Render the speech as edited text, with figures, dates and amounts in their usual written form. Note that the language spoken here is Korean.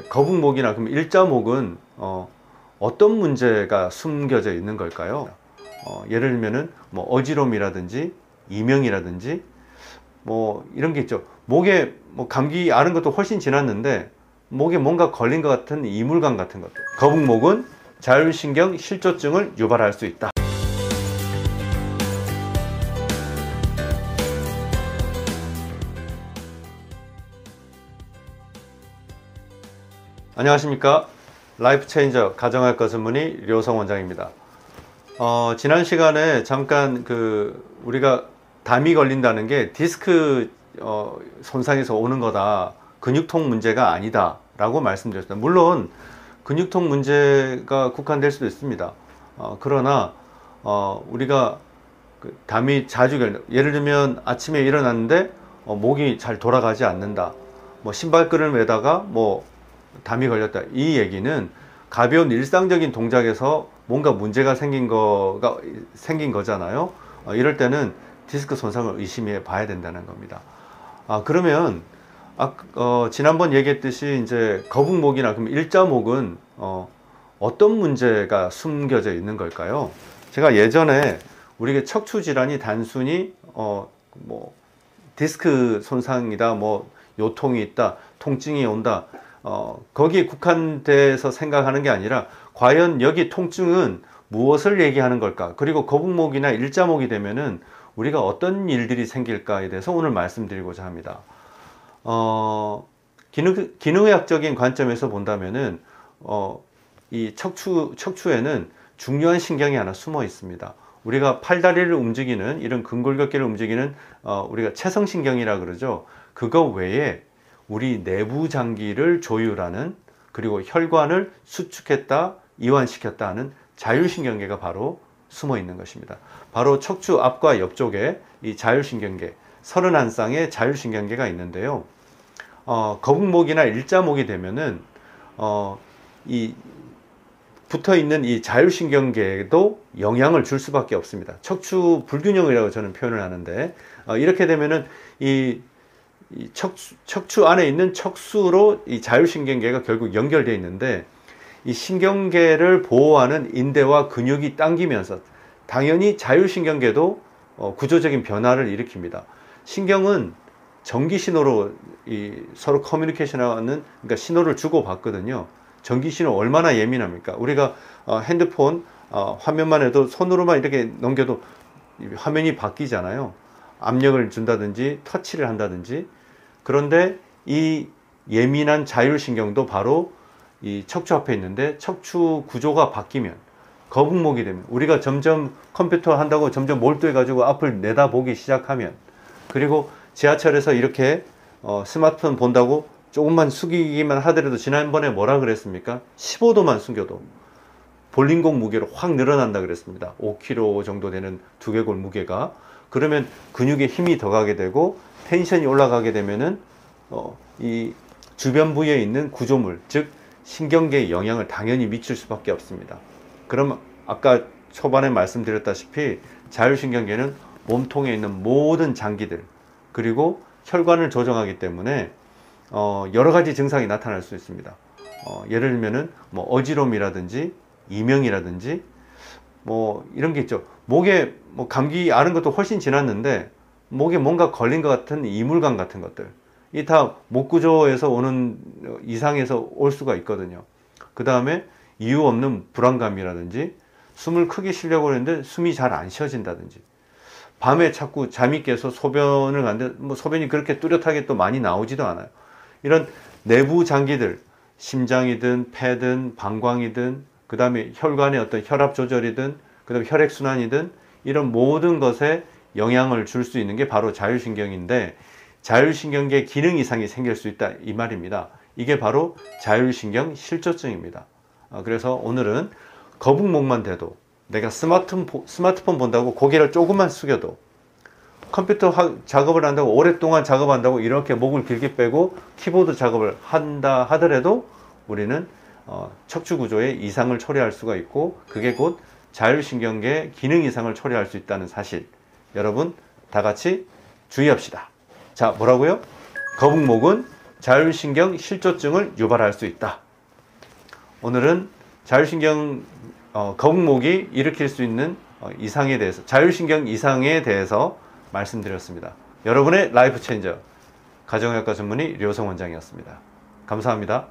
거북목이나 그럼 일자목은 어떤 문제가 숨겨져 있는 걸까요? 예를 들면은 뭐 어지럼이라든지 이명이라든지 뭐 이런 게 있죠. 목에 뭐 감기 앓은 것도 훨씬 지났는데 목에 뭔가 걸린 것 같은 이물감 같은 것들. 거북목은 자율신경 실조증을 유발할 수 있다. 안녕하십니까. 라이프체인저 가정할 것 전문의 류호성 원장입니다. 지난 시간에 잠깐 우리가 담이 걸린다는 게 디스크 손상에서 오는 거다, 근육통 문제가 아니다 라고 말씀드렸습니다. 물론 근육통 문제가 국한될 수도 있습니다. 그러나 우리가 담이 자주 걸린다, 예를 들면 아침에 일어났는데 목이 잘 돌아가지 않는다, 뭐 신발끈을 매다가 뭐 담이 걸렸다, 이 얘기는 가벼운 일상적인 동작에서 뭔가 문제가 생긴 거잖아요. 이럴 때는 디스크 손상을 의심해 봐야 된다는 겁니다. 그러면 지난번 얘기했듯이 이제 거북목이나 그럼 일자목은 어떤 문제가 숨겨져 있는 걸까요? 제가 예전에 우리가 척추 질환이 단순히 뭐 디스크 손상이다, 뭐 요통이 있다, 통증이 온다, 거기에 국한돼서 생각하는 게 아니라 과연 여기 통증은 무엇을 얘기하는 걸까? 그리고 거북목이나 일자목이 되면은 우리가 어떤 일들이 생길까에 대해서 오늘 말씀드리고자 합니다. 기능의학적인 관점에서 본다면은 이 척추에는 중요한 신경이 하나 숨어 있습니다. 우리가 팔다리를 움직이는, 이런 근골격계를 움직이는 우리가 채성신경이라 그러죠. 그거 외에 우리 내부 장기를 조율하는, 그리고 혈관을 수축했다 이완시켰다 하는 자율신경계가 바로 숨어 있는 것입니다. 바로 척추 앞과 옆쪽에 이 자율신경계, 31쌍의 자율신경계가 있는데요. 거북목이나 일자목이 되면은 이 붙어있는 이 자율신경계에도 영향을 줄 수밖에 없습니다. 척추 불균형이라고 저는 표현을 하는데, 이렇게 되면은 이 척추 안에 있는 척수로 이 자율신경계가 결국 연결되어 있는데, 이 신경계를 보호하는 인대와 근육이 당기면서 당연히 자율신경계도 구조적인 변화를 일으킵니다. 신경은 전기 신호로 서로 커뮤니케이션하는, 그러니까 신호를 주고 받거든요. 전기 신호 얼마나 예민합니까? 우리가 핸드폰 화면만 해도 손으로만 이렇게 넘겨도 화면이 바뀌잖아요. 압력을 준다든지 터치를 한다든지. 그런데 이 예민한 자율신경도 바로 이 척추 앞에 있는데, 척추 구조가 바뀌면, 거북목이 되면, 우리가 점점 컴퓨터 한다고 점점 몰두해 가지고 앞을 내다보기 시작하면, 그리고 지하철에서 이렇게 스마트폰 본다고 조금만 숙이기만 하더라도, 지난번에 뭐라 그랬습니까? 15도만 숙여도 볼링공 무게로 확 늘어난다 그랬습니다. 5kg 정도 되는 두개골 무게가. 그러면 근육에 힘이 더 가게 되고 텐션이 올라가게 되면은 이 주변 부위에 있는 구조물, 즉 신경계에 영향을 당연히 미칠 수밖에 없습니다. 그럼 아까 초반에 말씀드렸다시피 자율신경계는 몸통에 있는 모든 장기들, 그리고 혈관을 조정하기 때문에 여러 가지 증상이 나타날 수 있습니다. 예를 들면은 뭐 어지럼이라든지 이명이라든지 뭐 이런 게 있죠. 목에 뭐 감기 앓은 것도 훨씬 지났는데 목에 뭔가 걸린 것 같은 이물감 같은 것들, 이 다 목 구조에서 오는 이상에서 올 수가 있거든요. 그 다음에 이유 없는 불안감이라든지, 숨을 크게 쉬려고 하는데 숨이 잘 안 쉬어진다든지, 밤에 자꾸 잠이 깨서 소변을 가는데 뭐 소변이 그렇게 뚜렷하게 또 많이 나오지도 않아요. 이런 내부 장기들, 심장이든 폐든 방광이든, 그 다음에 혈관의 어떤 혈압 조절이든, 그 다음에 혈액순환이든, 이런 모든 것에 영향을 줄 수 있는 게 바로 자율신경인데, 자율신경계 기능 이상이 생길 수 있다, 이 말입니다. 이게 바로 자율신경 실조증입니다. 그래서 오늘은 거북목만 돼도, 내가 스마트폰 본다고 고개를 조금만 숙여도, 컴퓨터 작업을 한다고 오랫동안 작업한다고 이렇게 목을 길게 빼고 키보드 작업을 한다 하더라도 우리는 척추 구조에 이상을 초래할 수가 있고, 그게 곧 자율신경계 기능 이상을 초래할 수 있다는 사실, 여러분 다 같이 주의합시다. 자, 뭐라고요? 거북목은 자율신경 실조증을 유발할 수 있다. 오늘은 자율신경 거북목이 일으킬 수 있는 이상에 대해서, 자율신경 이상에 대해서 말씀드렸습니다. 여러분의 라이프 체인저 가정의학과 전문의 류호성 원장이었습니다. 감사합니다.